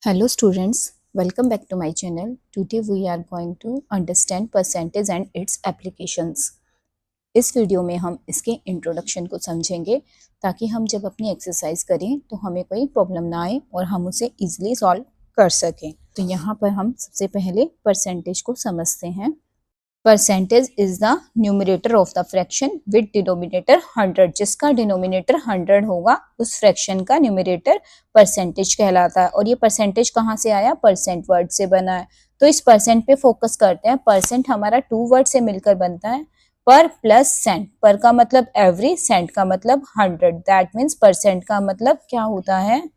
Hello students, welcome back to my channel. Today we are going to understand percentage and its applications. इस video में हम इसके introduction को समझेंगे ताकि हम जब अपनी एक्सरसाइज करें तो हमें कोई प्रॉब्लम ना आए और हम उसे इजीली सॉल्व कर सकें। तो यहाँ पर हम सबसे पहले परसेंटेज को समझते हैं। Percentage is the numerator of the fraction with denominator 100। जिसका डिनोमिनेटर 100 होगा उस फ्रैक्शन का न्यूमरेटर परसेंटेज कहलाता है। और ये परसेंटेज कहाँ से आया? परसेंट वर्ड से बना है। तो इस परसेंट पे फोकस करते हैं। परसेंट हमारा 2 वर्ड से मिलकर बनता है, पर प्लस सेंट। पर का मतलब एवरी, सेंट का मतलब 100। दैट मीन्स परसेंट का मतलब क्या होता है?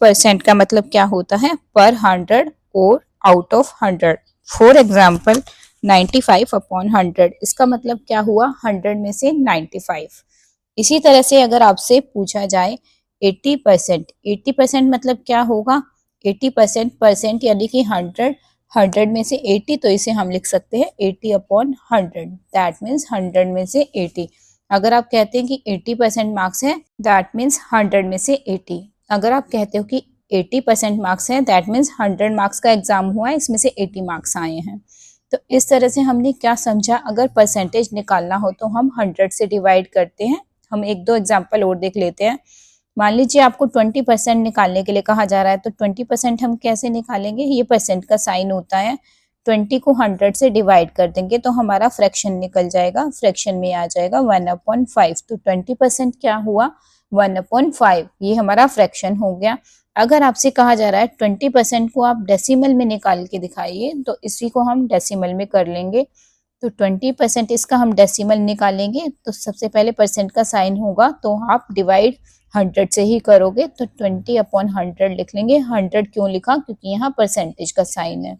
परसेंट का मतलब क्या होता है? पर 100 और out of 100। For example 95 upon 100, इसका मतलब क्या हुआ? 100 में से 95। इसी तरह से अगर आपसे पूछा जाए 80%, 80% मतलब क्या होगा? 80% परसेंट यानी कि 100, 100 में से 80, तो इसे हम लिख सकते हैं 80 अपॉन 100। दैट मीन्स 100 में से 80। अगर आप कहते हैं कि 80% मार्क्स है, दैट मीन्स 100 में से 80। अगर आप कहते हो कि 80% मार्क्स है, दैट मीन्स 100 मार्क्स का एग्जाम हुआ है, इसमें से 80 मार्क्स आए हैं। तो इस तरह से हमने क्या समझा? अगर परसेंटेज निकालना हो तो हम 100 से डिवाइड करते हैं। हम एक दो एग्जाम्पल और देख लेते हैं। मान लीजिए आपको 20% निकालने के लिए कहा जा रहा है, तो 20% हम कैसे निकालेंगे? ये परसेंट का साइन होता है। 20 को 100 से डिवाइड कर देंगे तो हमारा फ्रैक्शन निकल जाएगा। फ्रैक्शन में आ जाएगा 1/5। तो 20% क्या हुआ? 1/5। ये हमारा फ्रैक्शन हो गया। अगर आपसे कहा जा रहा है 20% को आप डेसिमल में निकाल के दिखाइए, तो इसी को हम डेसिमल में कर लेंगे। तो 20% इसका हम डेसिमल निकालेंगे तो सबसे पहले परसेंट का साइन होगा, तो आप डिवाइड 100 से ही करोगे, तो 20/100 लिख लेंगे। 100 क्यों लिखा? क्योंकि यहाँ परसेंटेज का साइन है।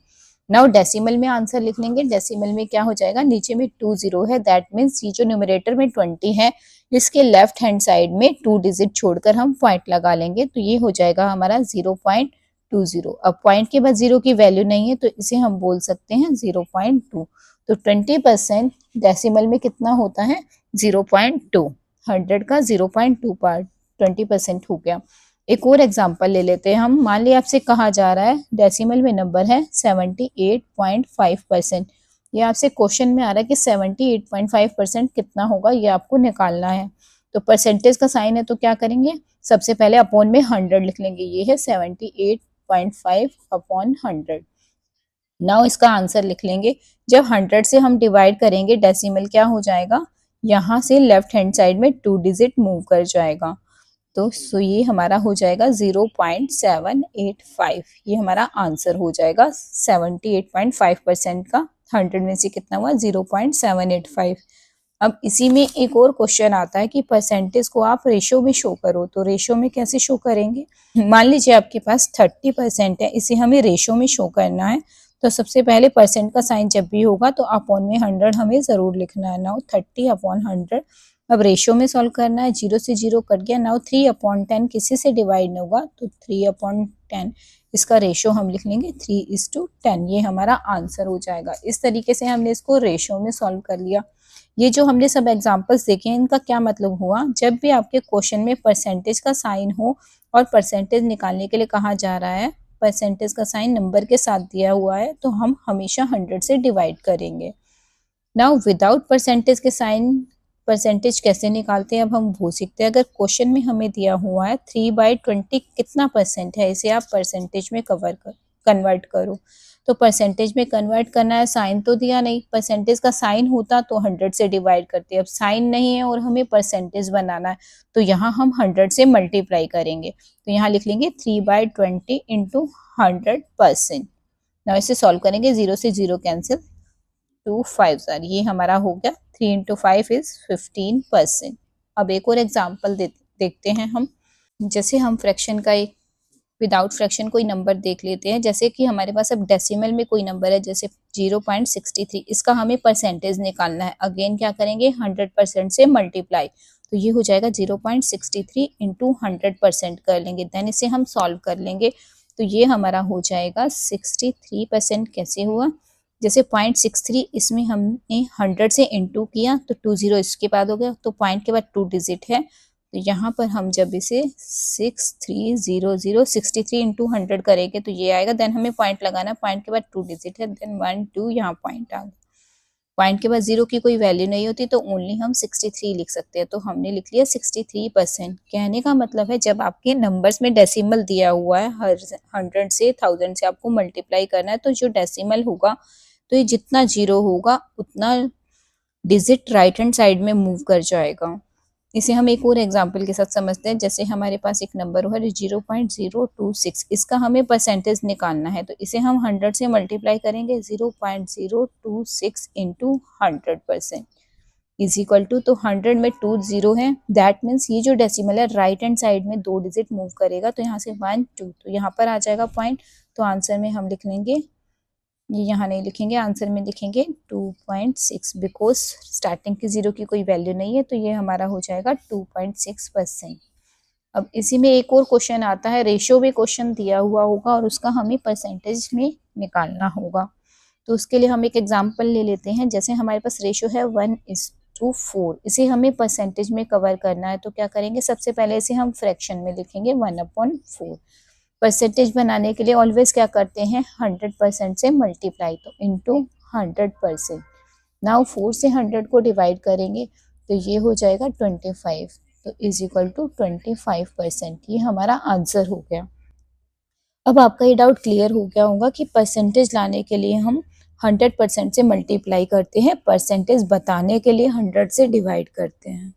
नाउ डेसिमल में आंसर लिख लेंगे। डेसिमल में क्या हो जाएगा? नीचे में 2 जीरो है। दैट मीन्स ये जो न्यूमरेटर में 20 है, इसके लेफ्ट हैंड साइड में 2 डिजिट छोड़कर हम पॉइंट लगा लेंगे, तो ये हो जाएगा हमारा 0.20। अब पॉइंट के बाद जीरो की वैल्यू नहीं है, तो इसे हम बोल सकते हैं 0.2। तो 20% डेसिमल में कितना होता है? 0.2। 100 का 0.2 पार्ट 20% हो गया। एक और एग्जांपल ले लेते हैं हम। मान लिया आपसे कहा जा रहा है डेसिमल में नंबर है 78.5%। ये आपसे क्वेश्चन में आ रहा है कि 78.5% कितना होगा, ये आपको निकालना है। तो परसेंटेज का साइन है तो क्या करेंगे? सबसे पहले अपॉन में 100 लिख लेंगे। ये है 78.5 अपॉन 100। नाउ इसका आंसर लिख लेंगे। जब 100 से हम डिवाइड करेंगे, डेसिमल क्या हो जाएगा? यहाँ से लेफ्ट हैंड साइड में 2 डिजिट मूव कर जाएगा, तो ये हमारा हो जाएगा 0.785। ये हमारा आंसर हो जाएगा। 78.5% का 100 में से कितना हुआ? 0.785। अब इसी में एक और क्वेश्चन आता है कि परसेंटेज को आप रेशो में शो करो, तो रेशो में कैसे शो करेंगे? मान लीजिए आपके पास 30% है, इसे हमें रेशो में शो करना है। तो सबसे पहले परसेंट का साइन जब भी होगा तो अपॉन में 100 हमें जरूर लिखना है। नाउ 30/100। अब रेशो में सॉल्व करना है। 0 से 0 कट गया। नाउ 3/10 किसी से डिवाइड होगा, तो 3/10 इसका रेशो हम लिख लेंगे 3:10। ये हमारा आंसर हो जाएगा। इस तरीके से हमने इसको रेशो में सॉल्व कर लिया। ये जो हमने सब एग्जांपल्स देखे, इनका क्या मतलब हुआ? जब भी आपके क्वेश्चन में परसेंटेज का साइन हो और परसेंटेज निकालने के लिए कहा जा रहा है, परसेंटेज का साइन नंबर के साथ दिया हुआ है, तो हम हमेशा 100 से डिवाइड करेंगे। नाउ विदाउट परसेंटेज के साइन परसेंटेज कैसे निकालते हैं, अब हम वो सीखते हैं। अगर क्वेश्चन में हमें दिया हुआ है 3/20 कितना परसेंट है, इसे आप परसेंटेज में कन्वर्ट करो। तो परसेंटेज में कन्वर्ट करना है, साइन तो दिया नहीं। परसेंटेज का साइन होता तो 100 से डिवाइड करते। अब साइन नहीं है और हमें परसेंटेज बनाना है, तो यहाँ हम 100 से मल्टीप्लाई करेंगे। तो यहाँ लिख लेंगे 3/20 इंटू 100%। ना इसे सॉल्व करेंगे, 0 से 0 कैंसिल, 2 5 ये हमारा हो गया। 3 इंटू 5 इज 15%। अब एक और एग्जाम्पल देखते हैं हम। जैसे हम फ्रैक्शन का एक विदाउट फ्रैक्शन कोई नंबर देख लेते हैं। जैसे कि हमारे पास अब डेसिमल में कोई नंबर है, जैसे 0.63। इसका हमें परसेंटेज निकालना है। अगेन क्या करेंगे? 100% से मल्टीप्लाई, तो ये हो जाएगा 0.63 इंटू 100% कर लेंगे। देन इसे हम सॉल्व कर लेंगे, तो ये हमारा हो जाएगा 63%। कैसे हुआ? जैसे 0.63 इसमें हमने 100 से इंटू किया, तो 2 जीरो इसके बाद हो गया, तो पॉइंट के बाद 2 डिजिट है, तो यहाँ पर हम जब इसे 6300 इंटू 100 करेंगे तो ये आएगा। देन हमें पॉइंट लगाना, पॉइंट के बाद 2 डिजिट है, देन 1 2 यहाँ पॉइंट आ गया। पॉइंट के बाद 0 की कोई वैल्यू नहीं होती तो ओनली हम 63 लिख सकते हैं, तो हमने लिख लिया 63%। कहने का मतलब है जब आपके नंबर्स में डेसिमल दिया हुआ है, हर 100 से 1000 से आपको मल्टीप्लाई करना है, तो जो डेसिमल होगा तो ये जितना 0 होगा उतना डिजिट राइट हैंड साइड में मूव कर जाएगा। इसे हम एक और एग्जाम्पल के साथ समझते हैं। जैसे हमारे पास एक नंबर हुआ 0.026, इसका हमें परसेंटेज निकालना है, तो इसे हम 100 से मल्टीप्लाई करेंगे। 0.026 इंटू 100% इज इक्वल टू, तो 100 में 2 0 है, दैट मीन्स ये जो डेसिमल है राइट हैंड साइड में 2 डिजिट मूव करेगा, तो यहाँ से 1 2, तो यहाँ पर आ जाएगा पॉइंट। तो आंसर में हम लिख लेंगे, ये यहाँ नहीं लिखेंगे, आंसर में लिखेंगे 2.6, बिकॉज स्टार्टिंग की 0 की कोई वैल्यू नहीं है, तो ये हमारा हो जाएगा 2.6%। अब इसी में एक और क्वेश्चन आता है, रेशियो भी क्वेश्चन दिया हुआ होगा और उसका हमें परसेंटेज में निकालना होगा। तो उसके लिए हम एक एग्जाम्पल ले लेते हैं। जैसे हमारे पास रेशियो है 1:4, इसे हमें परसेंटेज में कवर करना है, तो क्या करेंगे, सबसे पहले इसे हम फ्रैक्शन में लिखेंगे 1/4। परसेंटेज बनाने के लिए ऑलवेज क्या करते हैं, 100% से मल्टीप्लाई, तो इंटू 100%। नाउ 4 से 100 को डिवाइड करेंगे तो ये हो जाएगा 25, तो इज इक्वल टू 25%। ये हमारा आंसर हो गया। अब आपका ये डाउट क्लियर हो गया होगा कि परसेंटेज लाने के लिए हम 100% से मल्टीप्लाई करते हैं, परसेंटेज बताने के लिए 100 से डिवाइड करते हैं।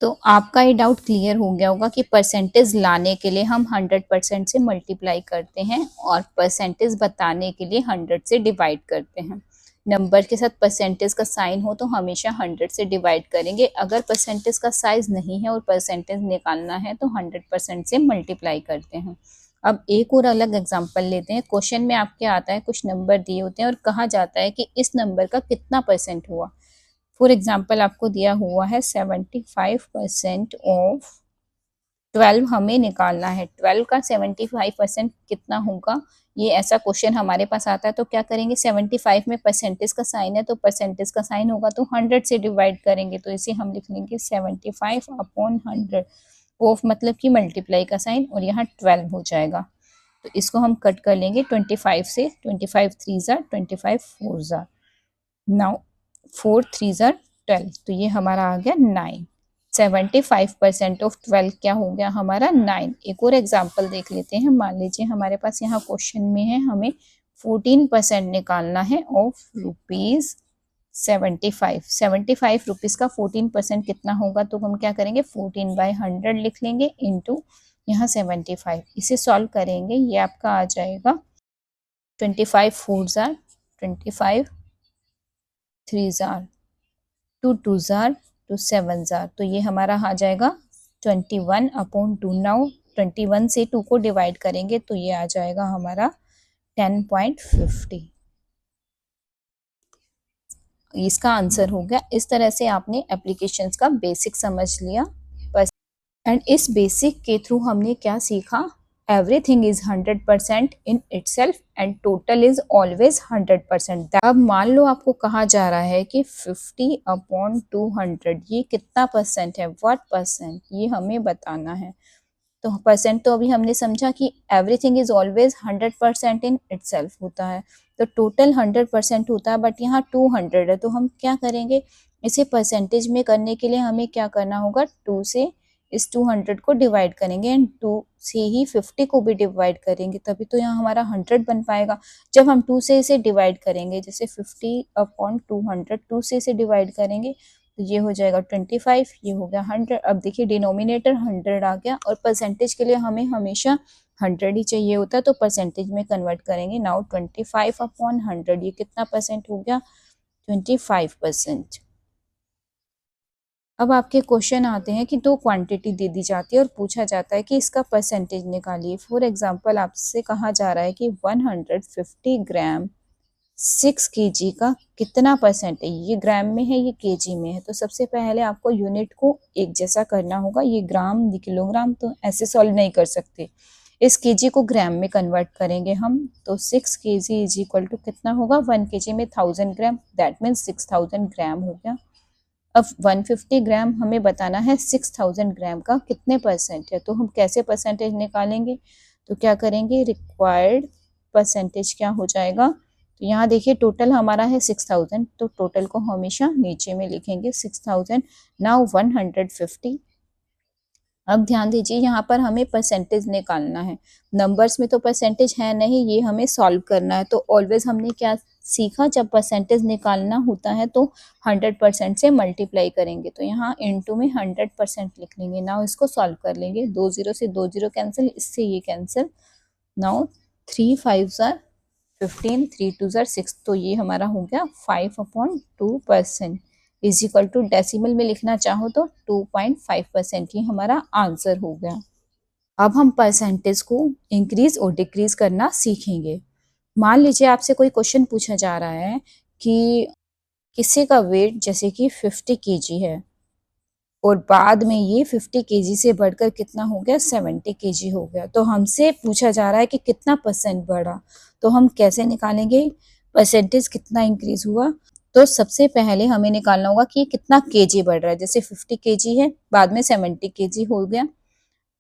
तो आपका ये डाउट क्लियर हो गया होगा कि परसेंटेज लाने के लिए हम 100% से मल्टीप्लाई करते हैं और परसेंटेज बताने के लिए 100 से डिवाइड करते हैं। नंबर के साथ परसेंटेज का साइन हो तो हमेशा 100 से डिवाइड करेंगे। अगर परसेंटेज का साइज नहीं है और परसेंटेज निकालना है तो 100% से मल्टीप्लाई करते हैं। अब एक और अलग एग्जांपल लेते हैं। क्वेश्चन में आपके आता है, कुछ नंबर दिए होते हैं और कहा जाता है कि इस नंबर का कितना परसेंट हुआ। फॉर एग्जाम्पल आपको दिया हुआ है 75% ऑफ 12 हमें निकालना है। 12 का 75% कितना होगा, ये ऐसा क्वेश्चन हमारे पास आता है। तो क्या करेंगे, 75 में परसेंटेज का साइन है तो परसेंटेज का साइन होगा तो 100 से डिवाइड करेंगे, तो इसे हम लिख लेंगे 75/100। ऑफ मतलब कि मल्टीप्लाई का साइन और यहाँ 12 हो जाएगा, तो इसको हम कट कर लेंगे 25 से। 25 3 ज़ा 25 4 ज़ा, नाउ 4 3 ज़ा 12, तो ये हमारा आ गया 9। 75% ऑफ 12 क्या हो गया हमारा 9। एक और एग्जांपल देख लेते हैं। मान लीजिए हमारे पास यहाँ क्वेश्चन में है, हमें 14% निकालना है ऑफ ₹75। 75 रुपीज़ का 14% कितना होगा, तो हम क्या करेंगे 14/100 लिख लेंगे इंटू यहाँ 75। इसे सॉल्व करेंगे, ये आपका आ जाएगा 25 4 ज़ार 25 3 ज़ार 2 2 ज़ार 2 7 ज़ार, तो ये हमारा आ जाएगा 21/2। नाउ 21 से 2 को डिवाइड करेंगे तो ये आ जाएगा हमारा 10.50। इसका आंसर हो गया। इस तरह से आपने एप्लीकेशंस का बेसिक समझ लिया। एंड इस बेसिक के थ्रू हमने क्या सीखा, everything is 100% in itself and total is always 100%। अब मान लो आपको कहा जा रहा है कि 50/200 ये कितना परसेंट है, व्हाट परसेंट, ये हमें बताना है। तो परसेंट तो अभी हमने समझा कि everything is always 100% in itself होता है, तो टोटल 100% होता है, बट यहाँ 200 है, तो हम क्या करेंगे, इसे परसेंटेज में करने के लिए हमें क्या करना होगा, 2 से इस 200 को डिवाइड करेंगे एंड 2 से ही 50 को भी डिवाइड करेंगे, तभी तो यहाँ हमारा 100 बन पाएगा। जब हम 2 से इसे डिवाइड करेंगे, जैसे 50/200, 2 से इसे डिवाइड करेंगे तो ये हो जाएगा 25, ये हो गया 100। अब देखिए डिनोमिनेटर 100 आ गया और परसेंटेज के लिए हमें हमेशा 100 ही चाहिए होता है, तो परसेंटेज में कन्वर्ट करेंगे। नाउ 25/100 ये कितना परसेंट हो गया, 25%। अब आपके क्वेश्चन आते हैं कि दो क्वांटिटी दे दी जाती है और पूछा जाता है कि इसका परसेंटेज निकालिए। फॉर एग्जांपल आपसे कहा जा रहा है कि 150 ग्राम 6 kg का कितना परसेंट है, ये ग्राम में है ये केजी में है। तो सबसे पहले आपको यूनिट को एक जैसा करना होगा, ये ग्राम ये किलोग्राम, तो ऐसे सॉल्व नहीं कर सकते। इस केजी को ग्राम में कन्वर्ट करेंगे हम, तो 6 kg इज इक्वल टू कितना होगा, 1 kg में 1000 ग्राम, दैट मीन्स 6000 ग्राम हो गया। अब 150 ग्राम हमें बताना है 6000 ग्राम का कितने परसेंट है, तो हम कैसे परसेंटेज निकालेंगे, तो क्या करेंगे, रिक्वायर्ड परसेंटेज क्या हो जाएगा, तो यहाँ देखिए टोटल हमारा है 6000, तो टोटल को हमेशा नीचे में लिखेंगे 6000। नाउ 150। अब ध्यान दीजिए यहाँ पर हमें परसेंटेज निकालना है, नंबर्स में तो परसेंटेज है नहीं, ये हमें सॉल्व करना है। तो ऑलवेज हमने क्या सीखा, जब परसेंटेज निकालना होता है तो 100% से मल्टीप्लाई करेंगे, तो यहाँ इनटू में 100% लिख लेंगे। नाउ इसको सॉल्व कर लेंगे, 2 0 से 2 0 कैंसिल, इससे ये कैंसिल। नाउ 3 5 ज़ार 15, 3 2 ज़ार 6, तो ये हमारा हो गया 5/2%। इज इक्वल टू डेसिमल में लिखना चाहो तो 2.5%, ये हमारा आंसर हो गया। अब हम परसेंटेज को इंक्रीज और डिक्रीज करना सीखेंगे। मान लीजिए आपसे कोई क्वेश्चन पूछा जा रहा है कि किसी का वेट जैसे कि 50 केजी है और बाद में ये 50 केजी से बढ़कर कितना हो गया, 70 केजी हो गया, तो हमसे पूछा जा रहा है कि कितना परसेंट बढ़ा, तो हम कैसे निकालेंगे परसेंटेज कितना इंक्रीज हुआ। तो सबसे पहले हमें निकालना होगा कि कितना केजी बढ़ रहा है, जैसे 50 केजी है बाद में 70 केजी हो गया,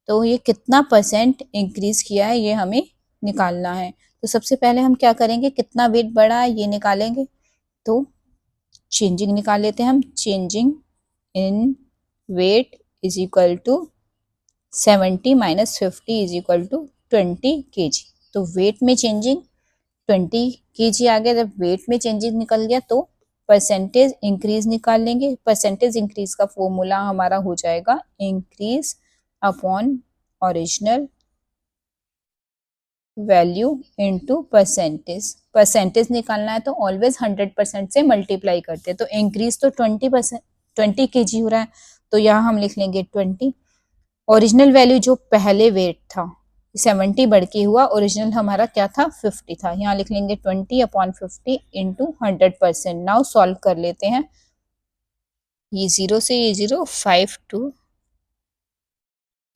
तो ये कितना परसेंट इंक्रीज किया है ये हमें निकालना है। तो सबसे पहले हम क्या करेंगे, कितना वेट बढ़ा है ये निकालेंगे, तो चेंजिंग निकाल लेते हैं हम, changing in weight is equal to 70 minus 50 is equal to 20 KG. तो वेट में चेंजिंग 20 केजी आ गया, जब वेट में चेंजिंग निकल गया तो परसेंटेज इंक्रीज निकाल लेंगे। परसेंटेज इंक्रीज का फॉर्मूला हमारा हो जाएगा increase upon original value into percentage. Percentage निकालना है तो ऑलवेज 100% से मल्टीप्लाई करते हैं, तो इंक्रीज तो 20% 20 केजी हो रहा है, तो यहाँ हम लिख लेंगे 20। ओरिजिनल वैल्यू जो पहले वेट था 70 बढ़ के हुआ, ओरिजिनल हमारा क्या था 50 था, यहाँ लिख लेंगे 20/50 इंटू 100%। नाउ सॉल्व कर लेते हैं, ये 0 से ये 0 5 2,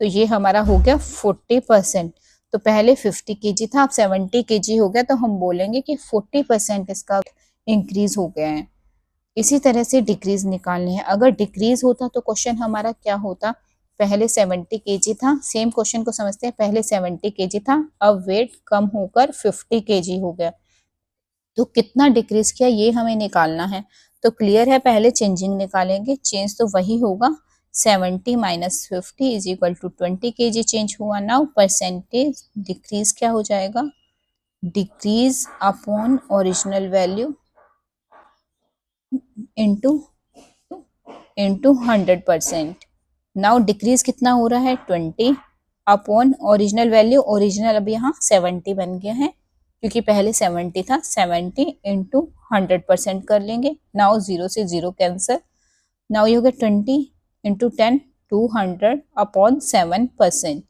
तो ये हमारा हो गया 40%। तो पहले 50 केजी था, अब 70 केजी हो गया, तो हम बोलेंगे कि 40% इसका इंक्रीज हो गया है। इसी तरह से डिक्रीज निकालनी है, अगर डिक्रीज होता तो क्वेश्चन हमारा क्या होता, पहले 70 केजी था, सेम क्वेश्चन को समझते हैं, पहले 70 केजी था, अब वेट कम होकर 50 केजी हो गया, तो कितना डिक्रीज किया ये हमें निकालना है। तो क्लियर है, पहले चेंजिंग निकालेंगे, चेंज तो वही होगा 70 minus 50 is equal to 20 KG change हुआ। नाउ परसेंटेज डिक्रीज क्या हो जाएगा, decrease upon original value into 100%। Now decrease कितना हो रहा है 20 अपॉन ओरिजिनल वैल्यू, ओरिजिनल अब यहाँ 70 बन गया है क्योंकि पहले 70 था, 70 इंटू 100% कर लेंगे। नाउ 0 से 0 कैंसिल, नाउ ये हो गया 20 into 10 200 upon 7%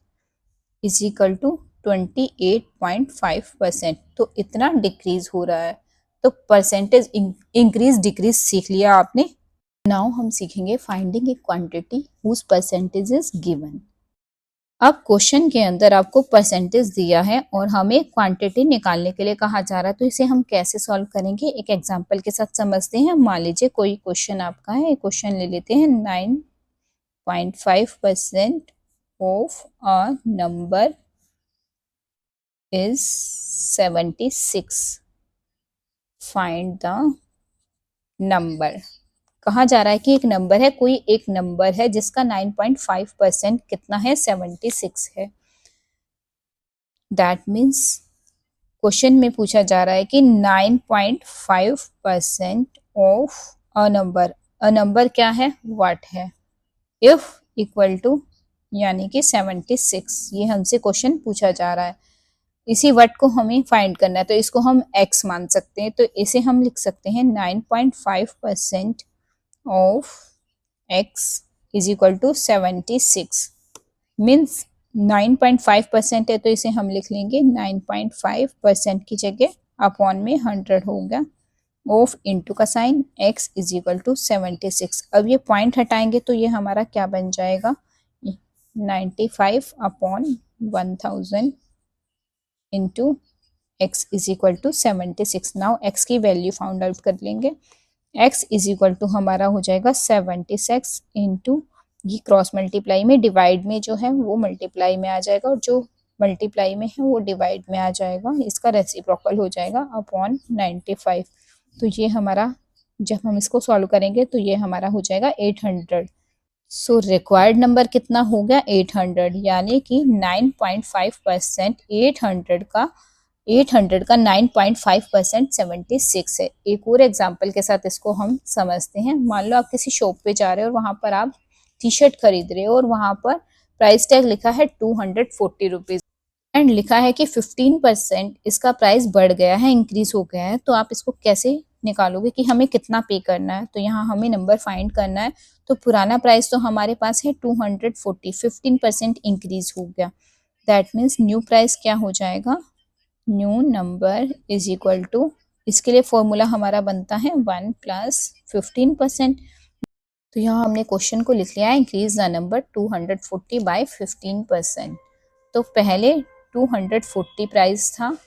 is equal to 28.5%। तो इतना डिक्रीज हो रहा है। तो परसेंटेज इंक्रीज डिक्रीज सीख लिया आपने। नाउ हम सीखेंगे finding a quantity whose percentage is given. अब क्वेश्चन के अंदर आपको परसेंटेज दिया है और हमें क्वांटिटी निकालने के लिए कहा जा रहा है, तो इसे हम कैसे सॉल्व करेंगे एक एग्जांपल के साथ समझते हैं। मान लीजिए कोई क्वेश्चन आपका है, क्वेश्चन ले लेते हैं 9.5% of a number is 76, find the number. कहा जा रहा है कि एक नंबर है, कोई एक नंबर है जिसका 9.5% कितना है 76 है। दैट मीन्स क्वेश्चन में पूछा जा रहा है कि 9.5% ऑफ अ नंबर क्या है, व्हाट है, इफ इक्वल टू यानी कि 76, ये हमसे क्वेश्चन पूछा जा रहा है। इसी वर्ड को हमें फाइंड करना है, तो इसको हम x मान सकते हैं, तो इसे हम लिख सकते हैं 9.5% of x is equal to 76, means 9.5% है, तो इसे हम लिख लेंगे 9.5% की जगह अपॉन में 100 हो गया, ऑफ इंटू का sign x is equal to 76। अब ये पॉइंट हटाएंगे तो ये हमारा क्या बन जाएगा 95 upon 1000 into x is equal to 76। Now x की वैल्यू फाउंड आउट कर लेंगे, x इज इक्वल टू हमारा हो जाएगा 76 इंटू, ये क्रॉस मल्टीप्लाई में, डिवाइड में जो है वो मल्टीप्लाई में आ जाएगा और जो मल्टीप्लाई में है वो डिवाइड में आ जाएगा, इसका रेसिप्रोकल हो जाएगा अपॉन 95। तो ये हमारा, जब हम इसको सॉल्व करेंगे तो ये हमारा हो जाएगा 800। सो रिक्वायर्ड नंबर कितना हो गया 800, यानी कि 9.5%, 800 का 9.5% 76 है। एक और एग्जाम्पल के साथ इसको हम समझते हैं। मान लो आप किसी शॉप पे जा रहे हो और वहां पर आप टी शर्ट खरीद रहे हो और वहां पर प्राइस टैग लिखा है 240 रुपीज एंड लिखा है कि 15% इसका प्राइस बढ़ गया है, इंक्रीज हो गया है। तो आप इसको कैसे निकालोगे कि हमें कितना पे करना है? तो यहाँ हमें नंबर फाइंड करना है। तो पुराना प्राइस तो हमारे पास है 240, 15% इंक्रीज हो गया, दैट मीन्स न्यू प्राइस क्या हो जाएगा, new number is equal to, इसके लिए फॉर्मूला हमारा बनता है 1 प्लस 15%। तो यहाँ हमने क्वेश्चन को लिख लिया है, इंक्रीज द नंबर 240 बाय 15%। तो पहले 240 प्राइस था,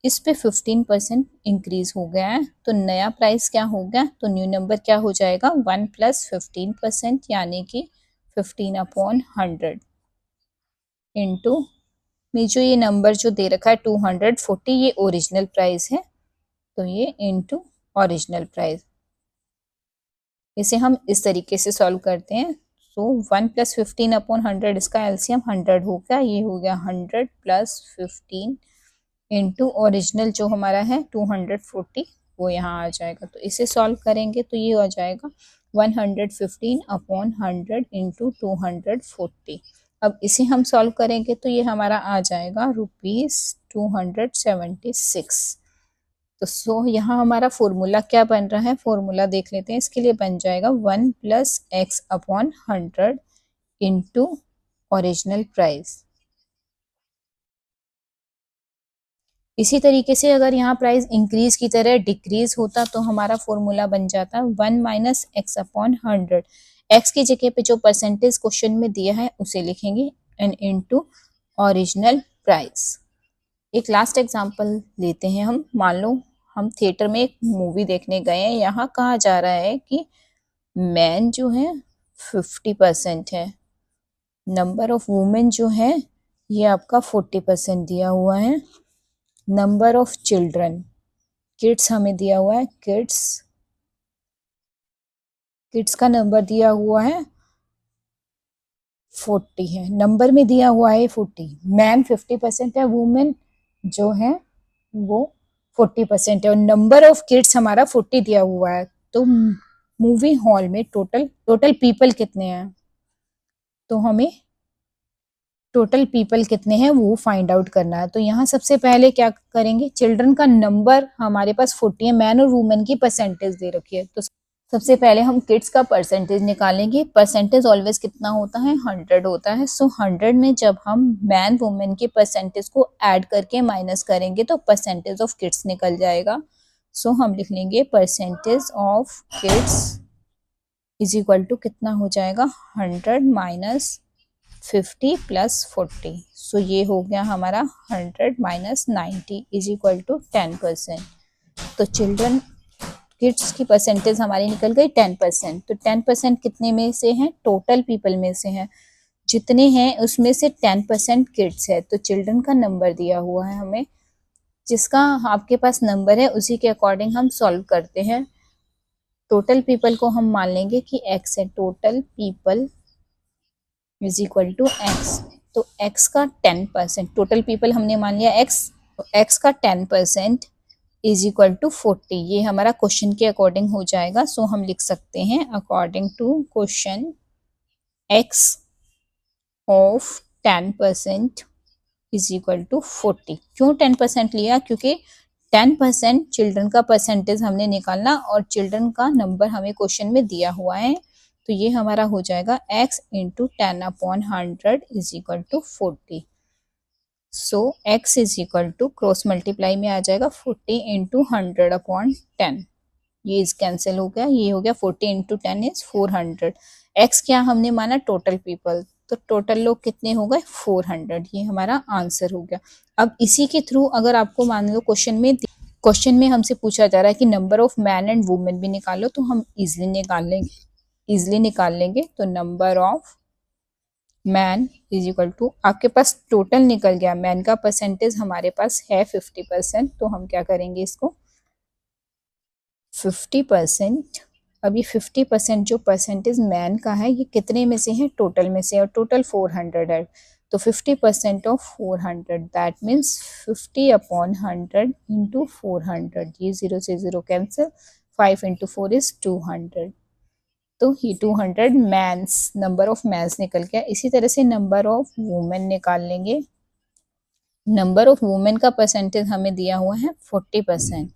इस पे 15% इंक्रीज हो गया है, तो नया प्राइस क्या हो गया, तो न्यू नंबर क्या हो जाएगा 1 प्लस 15%, यानी कि 15/100 इंटू में जो ये नंबर जो दे रखा है 240, ये ओरिजिनल प्राइस है, तो ये इंटू ओरिजिनल प्राइस। इसे हम इस तरीके से सॉल्व करते हैं। तो 1 प्लस 15/100, इसका एलसीएम 100 हो गया, ये हो गया 100 प्लस 15 इंटू ओरिजिनल जो हमारा है 240, वो यहाँ आ जाएगा। तो इसे सॉल्व करेंगे तो ये हो जाएगा 115/100 इंटू 240। अब इसे हम सॉल्व करेंगे तो ये हमारा आ जाएगा ₹276। तो यहाँ हमारा फॉर्मूला क्या बन रहा है, फॉर्मूला देख लेते हैं। इसके लिए बन जाएगा 1 plus x/100 into original price. इसी तरीके से अगर यहाँ प्राइस इंक्रीज की तरह डिक्रीज होता तो हमारा फॉर्मूला बन जाता 1 माइनस x/100। x की जगह पे जो परसेंटेज क्वेश्चन में दिया है उसे लिखेंगे एंड इनटू ओरिजिनल प्राइस। एक लास्ट एग्जांपल लेते हैं हम। मान लो हम थिएटर में एक मूवी देखने गए हैं, यहाँ कहा जा रहा है कि मैन जो है 50% है, नंबर ऑफ वुमेन जो है ये आपका 40% दिया हुआ है, नंबर ऑफ चिल्ड्रन, किड्स हमें दिया हुआ है, किड्स का नंबर दिया हुआ है 40 है, नंबर में दिया हुआ है 40, मैन 50% है, वुमेन जो है वो 40% है और नंबर ऑफ किड्स हमारा 40 दिया हुआ है। तो मूवी हॉल में टोटल पीपल कितने हैं, तो हमें टोटल पीपल कितने हैं वो फाइंड आउट करना है। तो यहाँ सबसे पहले क्या करेंगे, चिल्ड्रन का नंबर हमारे पास 40 है, मैन और वुमेन की परसेंटेज दे रखी है, तो सबसे पहले हम किड्स का परसेंटेज निकालेंगे। परसेंटेज ऑलवेज कितना होता है 100 होता है। सो 100 में जब हम मैन वुमेन के परसेंटेज को ऐड करके माइनस करेंगे तो परसेंटेज ऑफ किड्स निकल जाएगा। सो हम लिख लेंगे percentage of kids is equal to कितना हो जाएगा 100 माइनस 50 प्लस 40। सो ये हो गया हमारा 100 माइनस 90 इज इक्वल टू 10%। तो चिल्ड्रन किड्स की परसेंटेज हमारी निकल गई 10%। तो 10% कितने में से है, टोटल पीपल में से है, जितने हैं उसमें से 10% किड्स है। तो चिल्ड्रन का नंबर दिया हुआ है हमें, जिसका आपके पास नंबर है उसी के अकॉर्डिंग हम सॉल्व करते हैं। टोटल पीपल को हम मान लेंगे कि x है, total people is equal to x। तो x का 10%, टोटल पीपल हमने मान लिया x, तो x का 10% इज इक्वल टू 40, ये हमारा क्वेश्चन के अकॉर्डिंग हो जाएगा। सो हम लिख सकते हैं according to question x of 10% is equal to 40। क्यों 10% लिया, क्योंकि 10% चिल्ड्रन का परसेंटेज हमने निकालना और चिल्ड्रन का नंबर हमें क्वेश्चन में दिया हुआ है। तो ये हमारा हो जाएगा x into 10/100 is equal to 40। So x is equal to cross multiply में आ जाएगा 40 इंटू 100/10, ये इस कैंसिल हो गया, ये हो गया 40 इंटू 10 इज 400। x क्या हमने माना, टोटल पीपल, तो टोटल लोग कितने हो गए 400, ये हमारा आंसर हो गया। अब इसी के थ्रू अगर आपको मान लो क्वेश्चन में क्वेश्चन में हमसे पूछा जा रहा है कि number of man and women भी निकालो, तो हम इजिली निकाल लेंगे। तो number of man is equal to, आपके पास टोटल निकल गया, मैन का परसेंटेज हमारे पास है 50%, तो हम क्या करेंगे इसको 50%। अब ये 50% जो परसेंटेज मैन का है ये कितने में से है, टोटल में से, और टोटल 400 है। तो 50% of 400 that means 50 upon 100 into 400, ये 0 से 0 कैंसिल, 5 इंटू 4 इज 200। तो ये 200 मैंस, नंबर ऑफ मैंस निकल गया। इसी तरह से नंबर ऑफ वुमेन निकाल लेंगे। नंबर ऑफ वुमेन का परसेंटेज हमें दिया हुआ है 40%,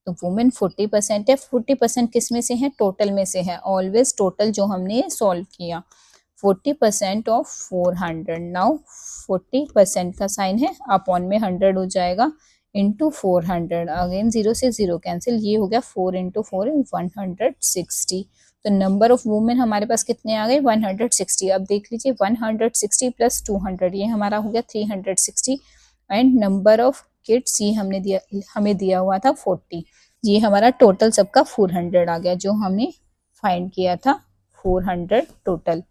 तो वुमेन 40% है। 40% किस में से है, टोटल में से है, ऑलवेज टोटल जो हमने सॉल्व किया। 40% ऑफ 400, नाउ 40% का साइन है, अपॉन में 100 हो जाएगा, इंटू 400, अगेन 0 से 0 कैंसिल, ये हो गया 4 इंटू 4 इज 160। तो नंबर ऑफ वुमेन हमारे पास कितने आ गए, 160। अब देख लीजिए 160 प्लस 200, ये हमारा हो गया 360, एंड नंबर ऑफ किड्स ये हमें दिया हुआ था 40। ये हमारा टोटल सबका 400 आ गया, जो हमने फाइंड किया था 400 टोटल।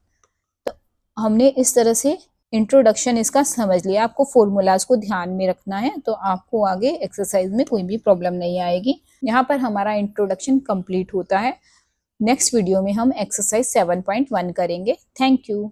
तो हमने इस तरह से इंट्रोडक्शन इसका समझ लिया। आपको फॉर्मूलाज को ध्यान में रखना है, तो आपको आगे एक्सरसाइज में कोई भी प्रॉब्लम नहीं आएगी। यहाँ पर हमारा इंट्रोडक्शन कंप्लीट होता है। नेक्स्ट वीडियो में हम एक्सरसाइज 7.1 करेंगे। Thank you.